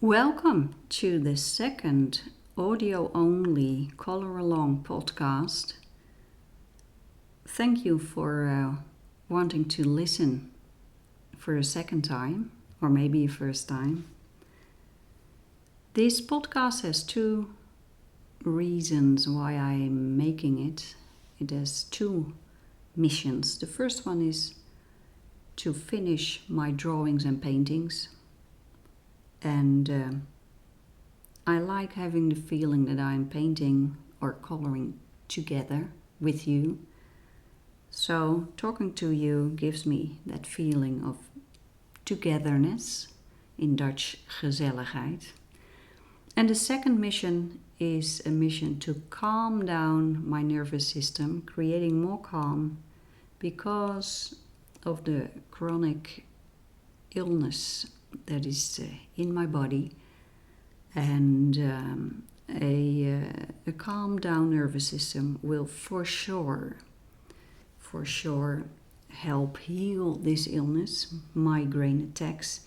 Welcome to the second audio-only color-along podcast. Thank you for wanting to listen for a second time, or maybe a first time. This podcast has two reasons why I'm making it. It has two missions. The first one is to finish my drawings and paintings. And I like having the feeling that I'm painting or coloring together with you. So talking to you gives me that feeling of togetherness, in Dutch gezelligheid. And the second mission is a mission to calm down my nervous system, creating more calm because of the chronic illness that is in my body, and a calm down nervous system will for sure help heal this illness, migraine attacks.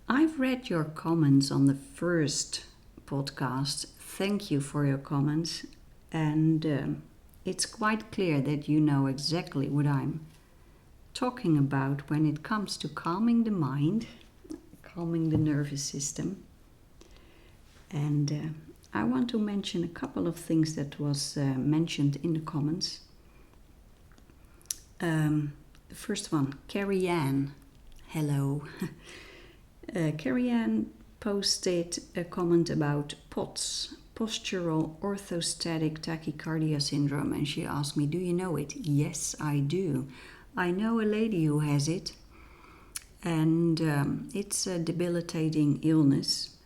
I've read your comments on the first podcast. Thank you for your comments, and it's quite clear that you know exactly what I'm talking about when it comes to calming the mind, calming the nervous system. And I want to mention a couple of things that was mentioned in the comments. The first one, Carrie Ann. Hello. Carrie Ann posted a comment about POTS, postural orthostatic tachycardia syndrome, and she asked me, do you know it? Yes, I do. I know a lady who has it, and it's a debilitating illness.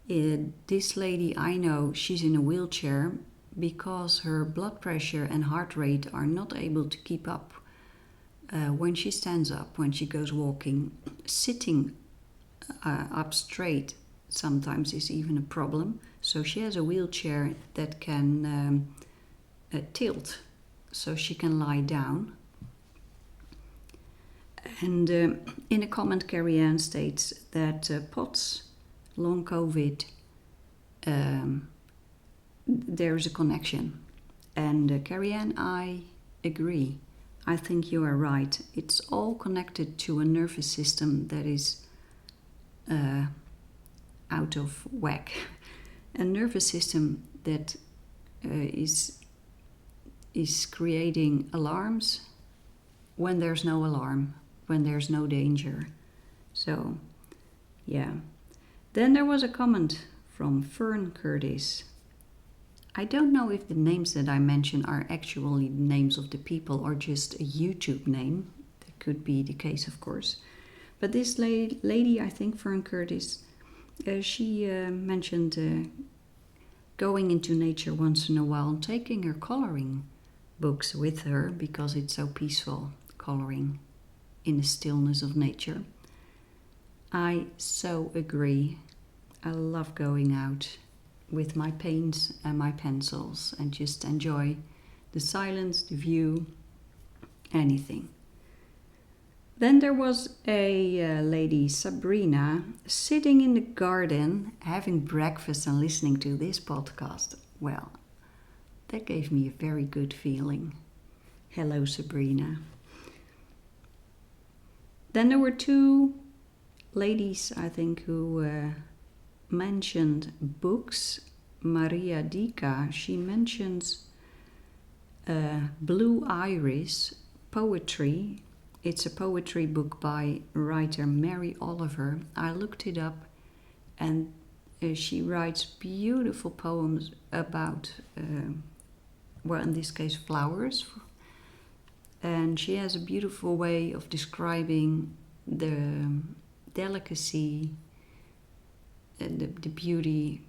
This lady I know, she's in a wheelchair because her blood pressure and heart rate are not able to keep up when she stands up, when she goes walking. Sitting up straight sometimes is even a problem, so she has a wheelchair that can tilt so she can lie down. And in a comment, Carrie Ann states that POTS, long COVID, there's a connection. And Carrie Ann, I agree. I think you are right. It's all connected to a nervous system that is out of whack. A nervous system that is creating alarms when there's no alarm, when there's no danger. So, yeah. Then there was a comment from Fern Curtis. I don't know if the names that I mention are actually the names of the people or just a YouTube name. That could be the case, of course. But this lady, I think Fern Curtis, she mentioned going into nature once in a while and taking her coloring books with her because it's so peaceful, coloring in the stillness of nature. I so agree. I love going out with my paints and my pencils and just enjoy the silence, the view, anything. Then there was a lady, Sabrina, sitting in the garden having breakfast and listening to this podcast. Well, that gave me a very good feeling. Hello, Sabrina. Then there were two ladies, I think, who mentioned books. Maria Dika, she mentions Blue Iris, poetry. It's a poetry book by writer Mary Oliver. I looked it up, and she writes beautiful poems about, well, in this case, flowers. And she has a beautiful way of describing the delicacy and the beauty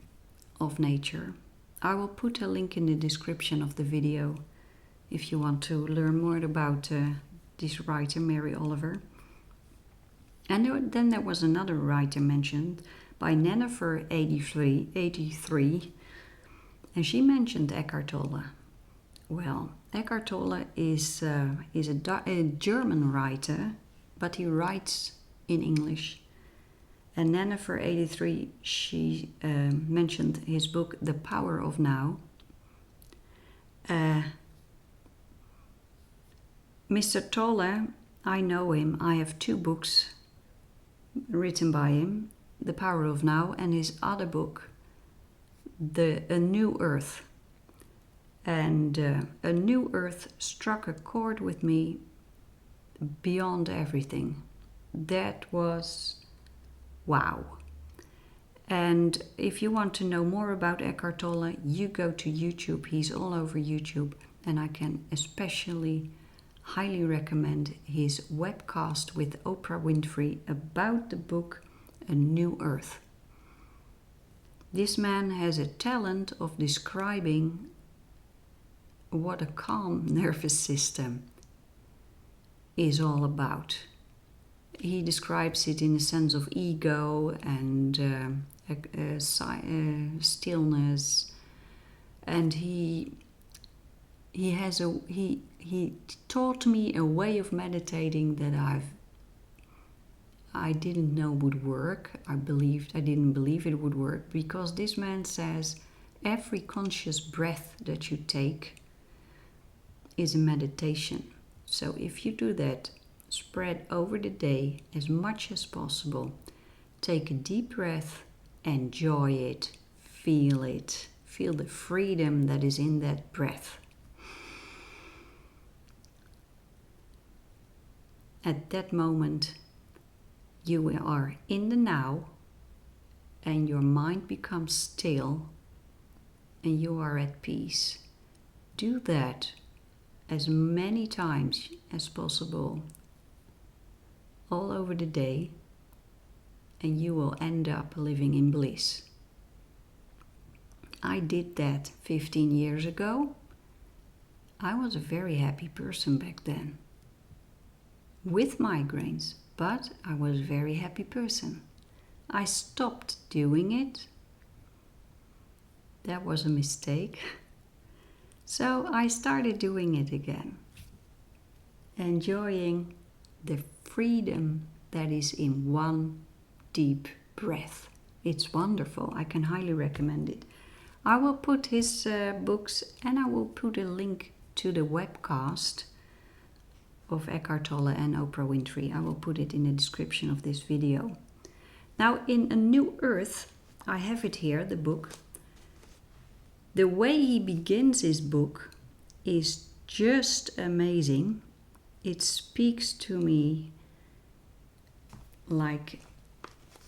of nature. I will put a link in the description of the video if you want to learn more about this writer, Mary Oliver. And then there was another writer mentioned by Nennefer83, and she mentioned Eckhart Tolle. Well, Eckhart Tolle is a German writer, but he writes in English. And Nennefer 83, she mentioned his book, The Power of Now. Mr. Tolle, I know him. I have 2 books written by him, The Power of Now, and his other book, A New Earth. And A New Earth struck a chord with me beyond everything. That was wow. And if you want to know more about Eckhart Tolle, you go to YouTube. He's all over YouTube. And I can especially highly recommend his webcast with Oprah Winfrey about the book A New Earth. This man has a talent of describing what a calm nervous system is all about. He describes it in a sense of ego and stillness, and he taught me a way of meditating that I didn't know would work. I didn't believe it would work, because this man says every conscious breath that you take is a meditation. So if you do that, spread over the day as much as possible. Take a deep breath, enjoy it, feel the freedom that is in that breath. At that moment, you are in the now, and your mind becomes still, and you are at peace. Do that as many times as possible all over the day, and you will end up living in bliss. I did that 15 years ago. I was a very happy person back then, with migraines, but I was a very happy person. I stopped doing it. That was a mistake. So I started doing it again, enjoying the freedom that is in one deep breath. It's wonderful. I can highly recommend it. I will put his books, and I will put a link to the webcast of Eckhart Tolle and Oprah Winfrey. I will put it in the description of this video. Now, in A New Earth, I have it here, the book. The way he begins his book is just amazing. It speaks to me like,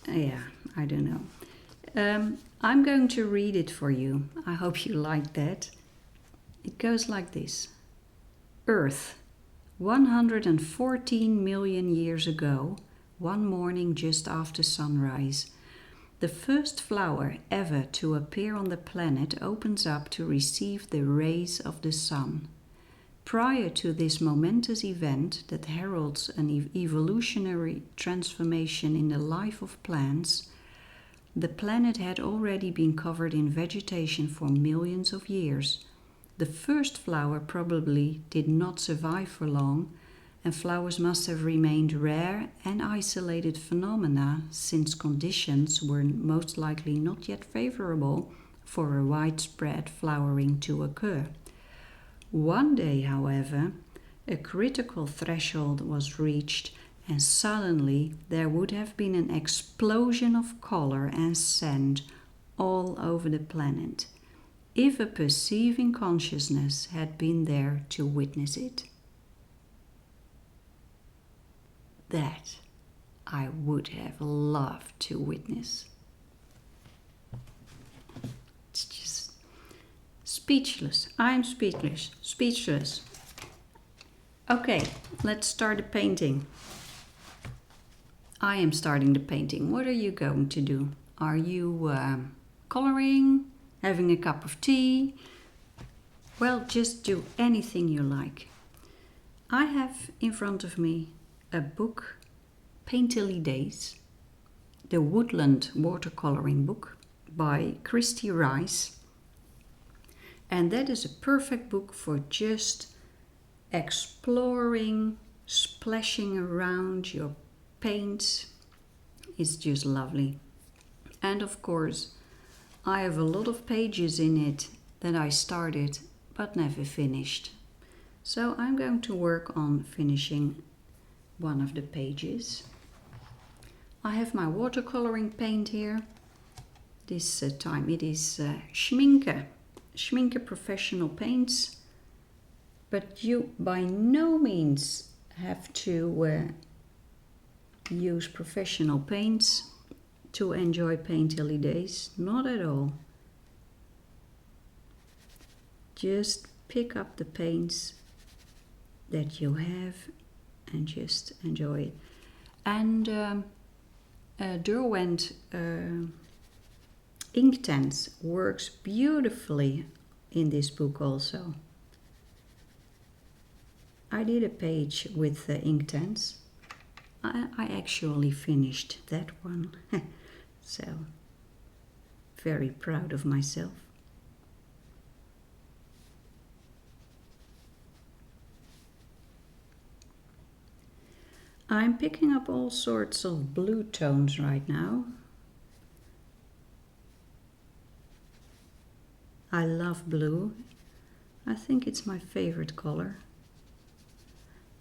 I don't know. I'm going to read it for you. I hope you like that. It goes like this. Earth, 114 million years ago, one morning just after sunrise, the first flower ever to appear on the planet opens up to receive the rays of the sun. Prior to this momentous event that heralds an evolutionary transformation in the life of plants, the planet had already been covered in vegetation for millions of years. The first flower probably did not survive for long, and flowers must have remained rare and isolated phenomena since conditions were most likely not yet favorable for a widespread flowering to occur. One day, however, a critical threshold was reached, and suddenly there would have been an explosion of color and scent all over the planet, if a perceiving consciousness had been there to witness it. That I would have loved to witness. It's just speechless. I'm speechless. Okay, let's start the painting. I am starting the painting. What are you going to do? Are you coloring? Having a cup of tea? Well, just do anything you like. I have in front of me a book, Painterly Days, the Woodland Watercoloring book by Kristy. And that is a perfect book for just exploring, splashing around your paints It's just lovely. And of course, I have a lot of pages in it that I started but never finished. So I'm going to work on finishing one of the pages. I have my watercoloring paint here. This time it is Schmincke professional paints. But you by no means have to use professional paints to enjoy Paintilly days. Not at all. Just pick up the paints that you have and just enjoy it. And Derwent Inktense works beautifully in this book also. I did a page with Inktense. I actually finished that one. So, very proud of myself. I'm picking up all sorts of blue tones right now. I love blue. I think it's my favorite color.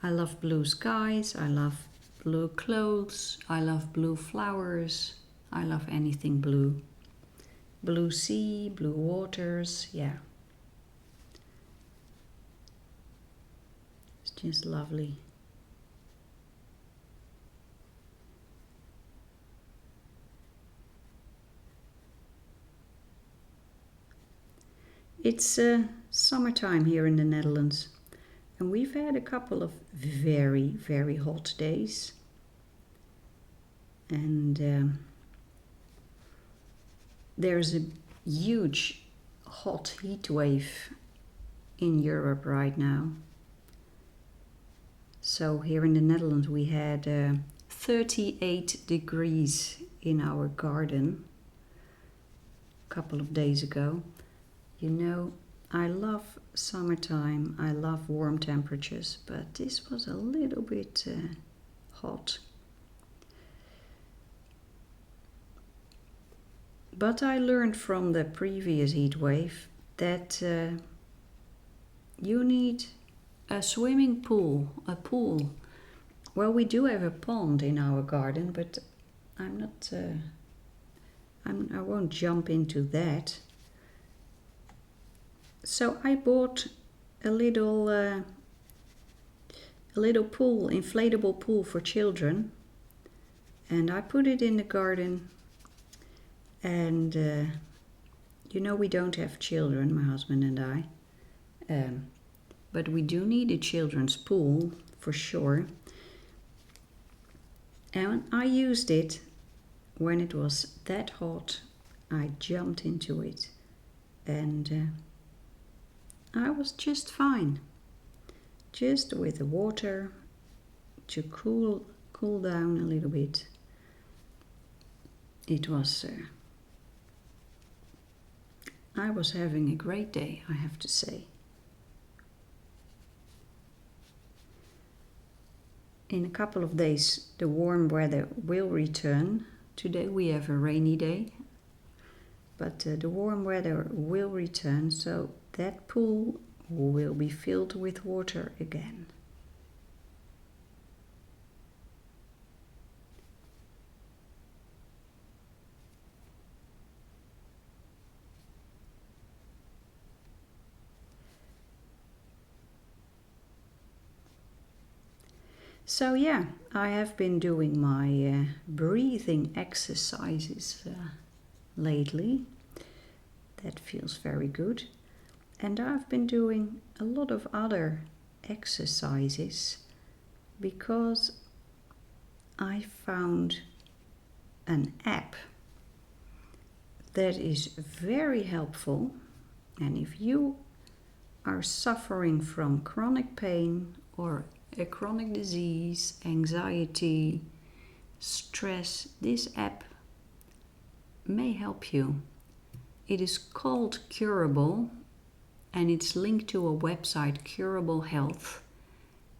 I love blue skies, I love blue clothes, I love blue flowers, I love anything blue. Blue sea, blue waters, yeah. It's just lovely. It's summertime here in the Netherlands, and we've had a couple of very, very hot days. And there's a huge hot heat wave in Europe right now. So here in the Netherlands we had 38 degrees in our garden a couple of days ago. You know, I love summertime, I love warm temperatures, but this was a little bit hot. But I learned from the previous heat wave that you need a swimming pool, a pool. Well, we do have a pond in our garden, but I won't jump into that. So I bought a little pool, inflatable pool for children, and I put it in the garden. And you know, we don't have children, my husband and I, but we do need a children's pool for sure. And I used it when it was that hot. I jumped into it, and I was just fine, just with the water to cool down a little bit. It was I was having a great day, I have to say. In a couple of days the warm weather will return. Today we have a rainy day, but the warm weather will return, so that pool will be filled with water again. So yeah, I have been doing my breathing exercises lately. That feels very good. And I've been doing a lot of other exercises because I found an app that is very helpful. And if you are suffering from chronic pain or a chronic disease, anxiety, stress, this app may help you. It is called Curable, and it's linked to a website, Curable Health,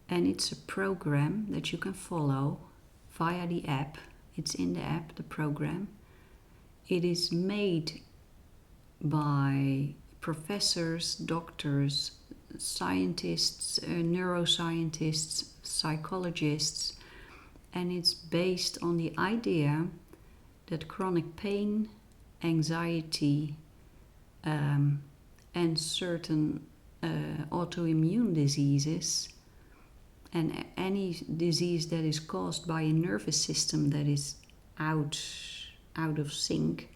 and it's a program that you can follow via the app, It's in the app, the program. It is made by professors, doctors, scientists, neuroscientists, psychologists, and it's based on the idea that chronic pain, anxiety, and certain autoimmune diseases, and any disease that is caused by a nervous system that is out of sync,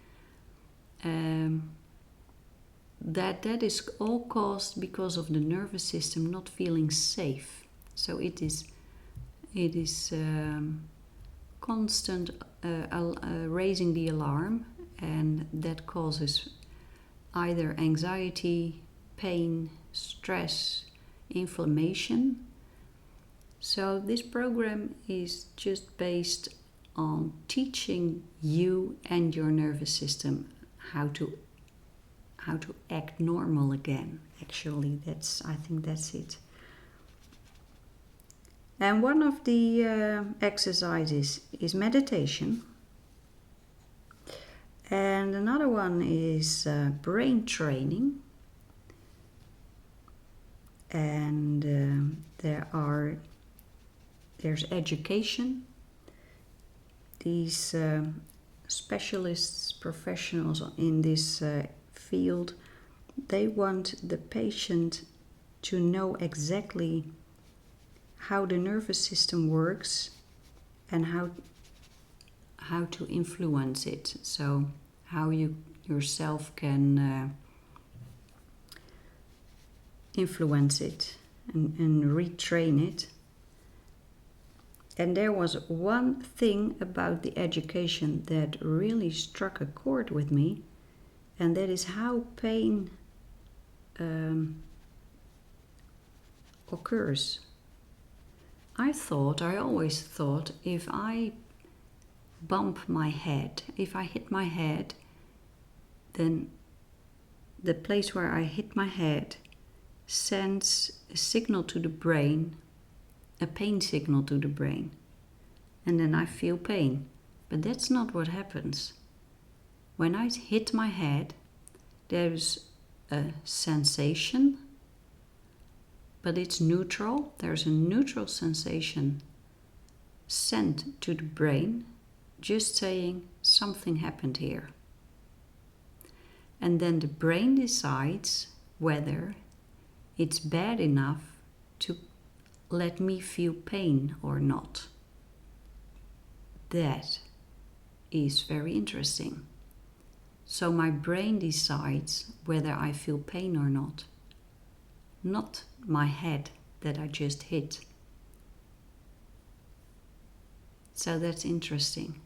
that is all caused because of the nervous system not feeling safe. So it is constant raising the alarm, and that causes either anxiety, pain, stress, inflammation. So this program is just based on teaching you and your nervous system how to act normal again. Actually, I think that's it. And one of the exercises is meditation, and another one is brain training, and there's education. These specialists, professionals in this field, they want the patient to know exactly how the nervous system works and how to influence it. So how you yourself can influence it and retrain it. And there was one thing about the education that really struck a chord with me, and that is how pain occurs. I always thought, if I bump my head, if I hit my head, then the place where I hit my head sends a signal to the brain, a pain signal to the brain, and then I feel pain. But that's not what happens. When I hit my head, there's a sensation, but it's neutral. There's a neutral sensation sent to the brain, just saying something happened here. And then the brain decides whether it's bad enough to let me feel pain or not. That is very interesting. So my brain decides whether I feel pain or not my head that I just hit. So that's interesting.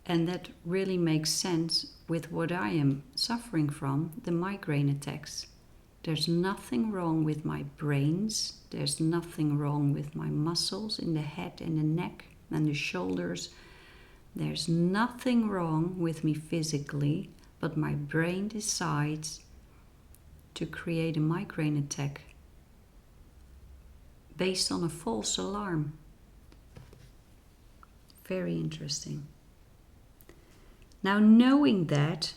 And that really makes sense with what I am suffering from, the migraine attacks. There's nothing wrong with my brains. There's nothing wrong with my muscles in the head and the neck and the shoulders. There's nothing wrong with me physically, but my brain decides to create a migraine attack based on a false alarm. Very interesting. Now, knowing that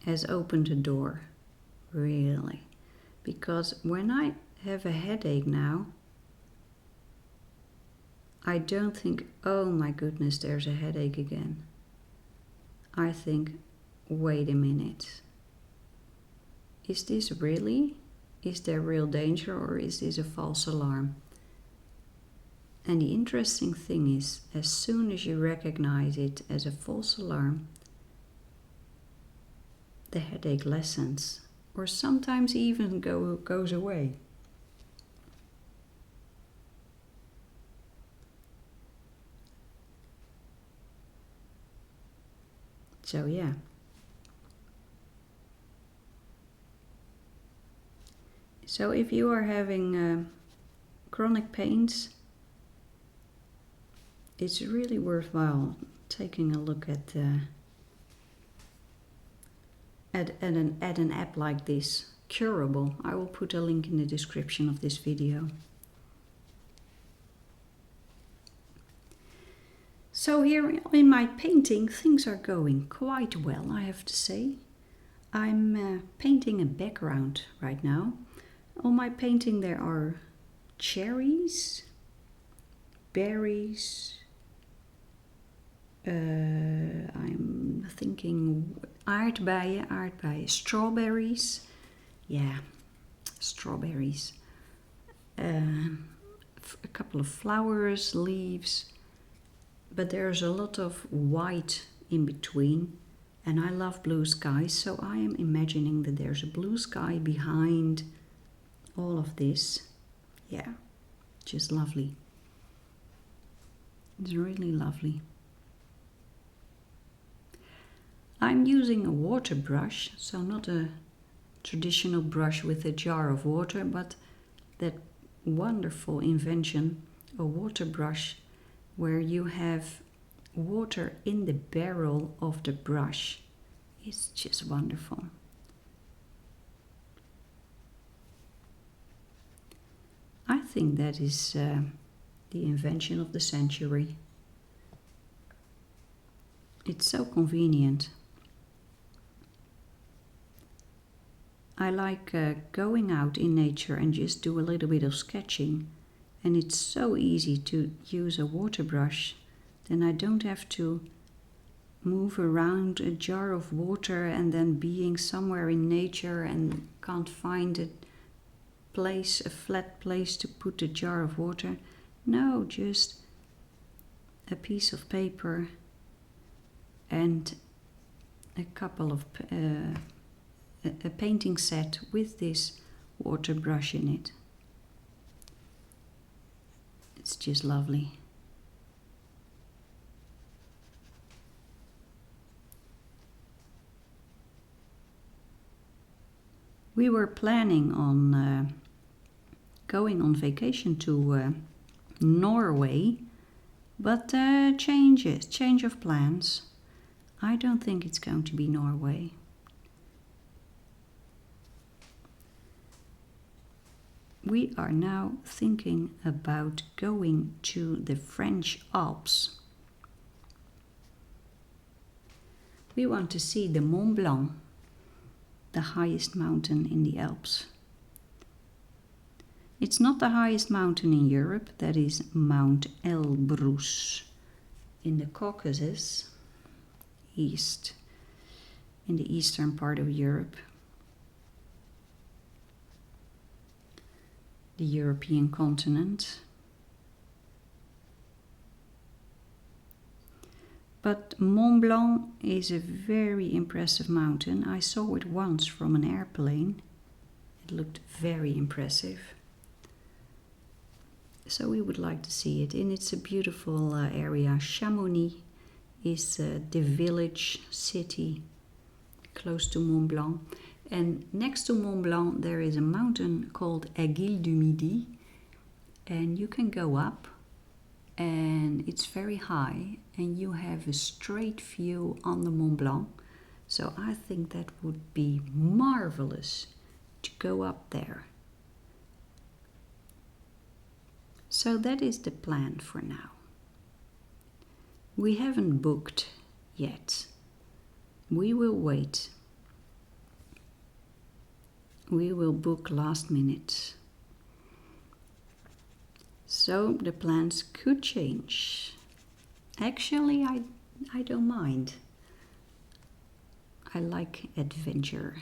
has opened a door, really. Because when I have a headache now, I don't think, oh my goodness, there's a headache again. I think, wait a minute. Is this really? Is there real danger, or is this a false alarm? And the interesting thing is, as soon as you recognize it as a false alarm, the headache lessens, or sometimes even goes away. So yeah. So if you are having chronic pains, it's really worthwhile taking a look at an app like this, Curable. I will put a link in the description of this video. So here in my painting, things are going quite well, I have to say. I'm painting a background right now. On my painting there are cherries, berries, I'm thinking aardbeien, strawberries. Yeah, strawberries. A couple of flowers, leaves. But there's a lot of white in between. And I love blue skies, so I am imagining that there's a blue sky behind all of this. Yeah, just lovely. It's really lovely. I'm using a water brush, so not a traditional brush with a jar of water, but that wonderful invention, a water brush, where you have water in the barrel of the brush. It's just wonderful. I think that is the invention of the century. It's so convenient. I like going out in nature and just do a little bit of sketching, and it's so easy to use a water brush. Then I don't have to move around a jar of water and then being somewhere in nature and can't find a flat place to put a jar of water. No, just a piece of paper and a couple of a painting set with this water brush in it. It's just lovely. We were planning on going on vacation to Norway, but change of plans. I don't think it's going to be Norway. We are now thinking about going to the French Alps. We want to see the Mont Blanc, the highest mountain in the Alps. It's not the highest mountain in Europe, that is Mount Elbrus in the Caucasus, in the eastern part of Europe. The European continent. But Mont Blanc is a very impressive mountain. I saw it once from an airplane. It looked very impressive. So we would like to see it, and it's a beautiful area. Chamonix is the village city close to Mont Blanc. And next to Mont Blanc there is a mountain called Aiguille du Midi, and you can go up and it's very high and you have a straight view on the Mont Blanc. So I think that would be marvelous to go up there. So that is the plan for now. We haven't booked yet. We will wait. We will book last minute. So the plans could change. Actually, I don't mind. I like adventure.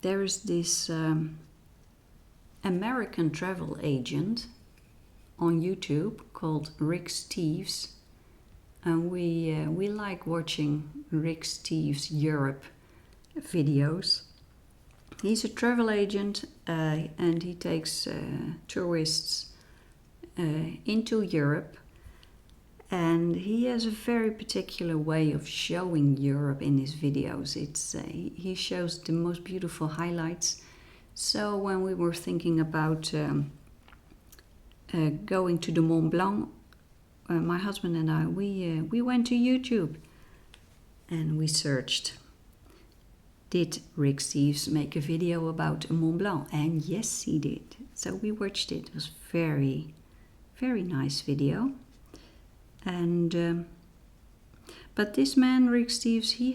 There is this American travel agent on YouTube called Rick Steves. And we like watching Rick Steves Europe videos. He's a travel agent and he takes tourists into Europe. And he has a very particular way of showing Europe in his videos. He shows the most beautiful highlights. So when we were thinking about going to the Mont Blanc, my husband and I, we went to YouTube and we searched Did Rick Steves make a video about Mont Blanc? And yes, he did. So we watched it. It was very, very nice video. And but this man, Rick Steves, he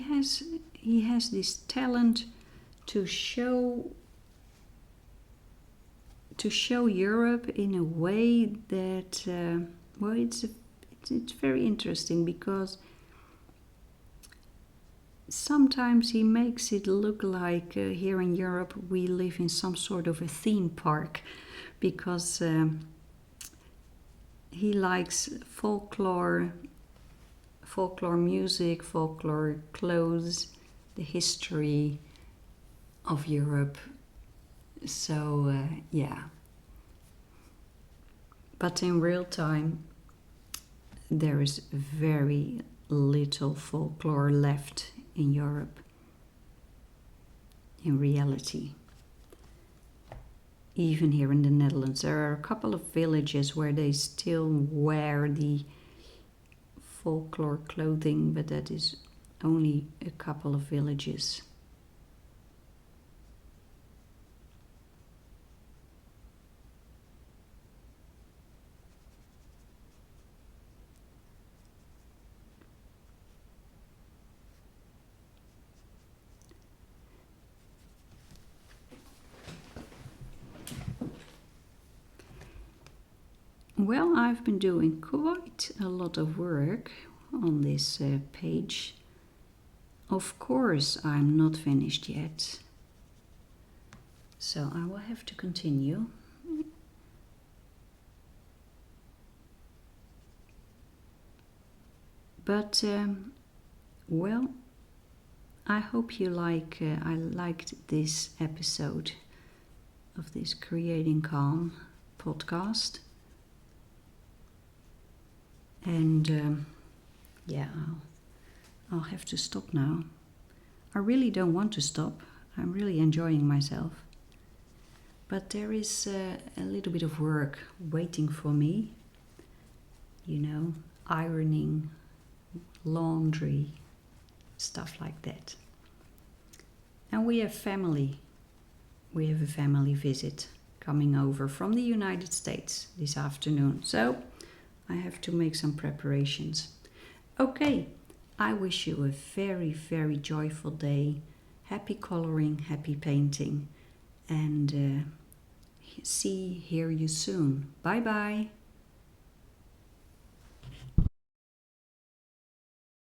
has this talent to show Europe in a way that it's very interesting, because sometimes he makes it look like here in Europe we live in some sort of a theme park, because he likes folklore music, folklore clothes, the history of Europe. So yeah. But in real time, there is very little folklore left in Europe, in reality. Even here in the Netherlands, there are a couple of villages where they still wear the folklore clothing, but that is only a couple of villages. Well, I've been doing quite a lot of work on this page. Of course, I'm not finished yet, so I will have to continue. But, well, I hope you I liked this episode of this Creating Calm podcast. And yeah, I'll have to stop now. I really don't want to stop. I'm really enjoying myself. But there is a little bit of work waiting for me. You know, ironing, laundry, stuff like that. And we have family. We have a family visit coming over from the United States this afternoon. So I have to make some preparations. Okay, I wish you a very, very joyful day. Happy coloring, happy painting. And hear you soon. Bye-bye.